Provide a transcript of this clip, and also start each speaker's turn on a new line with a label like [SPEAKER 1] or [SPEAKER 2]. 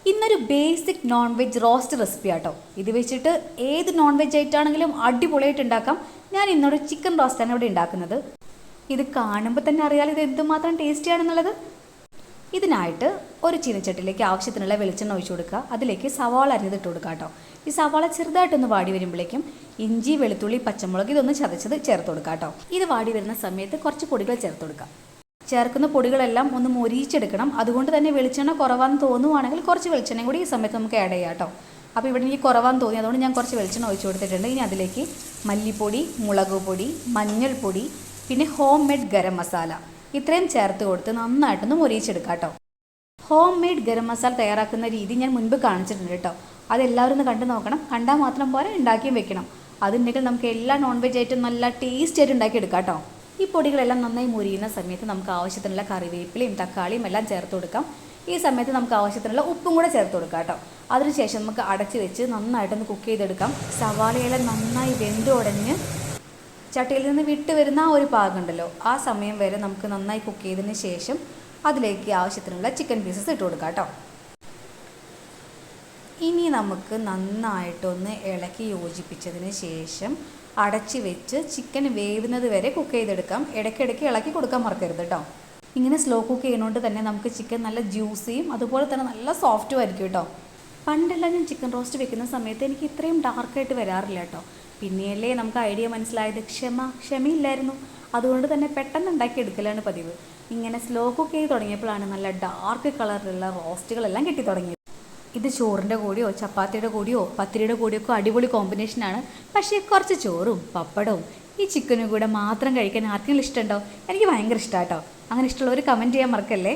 [SPEAKER 1] ഇന്നൊരു basic non veg roast recipe ആട്ടോ. ഇത് വെച്ചിട്ട് ഏത് നോൺ വെജ് ആയിട്ടാണെങ്കിലും അടിപൊളിയായിട്ട് ഉണ്ടാക്കാം. ഞാൻ ഇന്നൊരു ചിക്കൻ റോസ്റ്റാണ് ഇവിടെ ഉണ്ടാക്കുന്നത്. ഇത് കാണുമ്പോൾ തന്നെ അറിയാം ഇത് എന്തുമാത്രം ടേസ്റ്റിയാണെന്നുള്ളത്. ഇതിനായിട്ട് ഒരു ചീനച്ചട്ടിലേക്ക് ആവശ്യത്തിനുള്ള വെളിച്ചെണ്ണ ഒഴിച്ചു കൊടുക്കുക. അതിലേക്ക് സവാള അരിഞ്ഞിട്ട് കൊടുക്കുക കേട്ടോ. ഈ സവാള ചെറുതായിട്ടൊന്ന് വാടി വരുമ്പോഴേക്കും ഇഞ്ചി, വെളുത്തുള്ളി, പച്ചമുളക് ഇതൊന്ന് ചതച്ചത് ചേർത്ത് കൊടുക്കുക കേട്ടോ. ഇത് വാടി വരുന്ന സമയത്ത് കുറച്ച് പൊടികൾ ചേർത്ത് കൊടുക്കുക. ചേർക്കുന്ന പൊടികളെല്ലാം ഒന്ന് മൊരിയിച്ചെടുക്കണം. അതുകൊണ്ട് തന്നെ വെളിച്ചെണ്ണ കുറവാന്ന് തോന്നുവാണെങ്കിൽ കുറച്ച് വെളിച്ചെണ്ണയും കൂടി ഈ സമയത്ത് നമുക്ക് ആഡ് ചെയ്യാം കേട്ടോ. അപ്പോൾ ഇവിടെ എനിക്ക് കുറവാന്ന് തോന്നി, അതുകൊണ്ട് ഞാൻ കുറച്ച് വെളിച്ചെണ്ണ ഒഴിച്ചു കൊടുത്തിട്ടുണ്ട്. ഇനി അതിലേക്ക് മല്ലിപ്പൊടി, മുളക് പൊടി, മഞ്ഞൾപ്പൊടി, പിന്നെ ഹോം മെയ്ഡ് ഗരം മസാല ഇത്രയും ചേർത്ത് കൊടുത്ത് നന്നായിട്ടൊന്ന് മൊരിയിച്ചെടുക്കാം കേട്ടോ. ഹോം മെയ്ഡ് ഗരം മസാല തയ്യാറാക്കുന്ന രീതി ഞാൻ മുൻപ് കാണിച്ചിട്ടുണ്ട് കേട്ടോ. അതെല്ലാവരും ഒന്ന് കണ്ടു നോക്കണം. കണ്ടാൽ മാത്രം പോലെ ഉണ്ടാക്കിയും വെക്കണം. അതുണ്ടെങ്കിൽ നമുക്ക് എല്ലാ നോൺ വെജ് ആയിട്ടും നല്ല ടേസ്റ്റ് ആയിട്ട് ഉണ്ടാക്കിയെടുക്കാം കേട്ടോ. ഈ പൊടികളെല്ലാം നന്നായി മുരിയുന്ന സമയത്ത് നമുക്ക് ആവശ്യത്തിനുള്ള കറിവേപ്പിലയും തക്കാളിയും എല്ലാം ചേർത്ത് കൊടുക്കാം. ഈ സമയത്ത് നമുക്ക് ആവശ്യത്തിനുള്ള ഉപ്പും കൂടെ ചേർത്ത് കൊടുക്കാം കേട്ടോ. അതിനുശേഷം നമുക്ക് അടച്ച് വെച്ച് നന്നായിട്ടൊന്ന് കുക്ക് ചെയ്തെടുക്കാം. സവാളയെല്ലാം നന്നായി വെന്ത് ഉടഞ്ഞ് ചട്ടിയിൽ നിന്ന് വിട്ട് വരുന്ന ആ ഒരു പാകമുണ്ടല്ലോ, ആ സമയം വരെ നമുക്ക് നന്നായി കുക്ക് ചെയ്തതിന് ശേഷം അതിലേക്ക് ആവശ്യത്തിനുള്ള ചിക്കൻ പീസസ് ഇട്ട് കൊടുക്കാം കേട്ടോ. ഇനി നമുക്ക് നന്നായിട്ടൊന്ന് ഇളക്കി യോജിപ്പിച്ചതിന് ശേഷം അടച്ച് വെച്ച് ചിക്കൻ വേവുന്നത് വരെ കുക്ക് ചെയ്തെടുക്കാം. ഇടയ്ക്കിടയ്ക്ക് ഇളക്കി കൊടുക്കാൻ മറക്കരുത് കേട്ടോ. ഇങ്ങനെ സ്ലോ കുക്ക് ചെയ്യുന്നതുകൊണ്ട് തന്നെ നമുക്ക് ചിക്കൻ നല്ല ജ്യൂസിയും അതുപോലെ തന്നെ നല്ല സോഫ്റ്റും ആയിരിക്കും കേട്ടോ. പണ്ടെല്ലാം ഞാൻ ചിക്കൻ റോസ്റ്റ് വെക്കുന്ന സമയത്ത് എനിക്ക് ഇത്രയും ഡാർക്കായിട്ട് വരാറില്ല കേട്ടോ. പിന്നെയല്ലേ നമുക്ക് ഐഡിയ മനസ്സിലായത് ക്ഷമയില്ലായിരുന്നു. അതുകൊണ്ട് തന്നെ പെട്ടെന്ന് ഉണ്ടാക്കിയെടുക്കലാണ് പതിവ്. ഇങ്ങനെ സ്ലോ കുക്ക് ചെയ്ത് തുടങ്ങിയപ്പോഴാണ് നല്ല ഡാർക്ക് കളറിലുള്ള റോസ്റ്റുകളെല്ലാം കിട്ടി തുടങ്ങിയത്. ഇത് ചോറിൻ്റെ കൂടെയോ ചപ്പാത്തിയുടെ കൂടെയോ പത്തിരിയുടെ കൂടെയൊക്കെ അടിപൊളി കോമ്പിനേഷനാണ്. പക്ഷേ കുറച്ച് ചോറും പപ്പടവും ഈ ചിക്കനും കൂടെ മാത്രം കഴിക്കാൻ ആർക്കെങ്കിലും ഇഷ്ടമുണ്ടോ? എനിക്ക് ഭയങ്കര ഇഷ്ടമാണ് കേട്ടോ. അങ്ങനെ ഇഷ്ടമുള്ളവർ കമൻറ്റ് ചെയ്യാൻ മറക്കല്ലേ.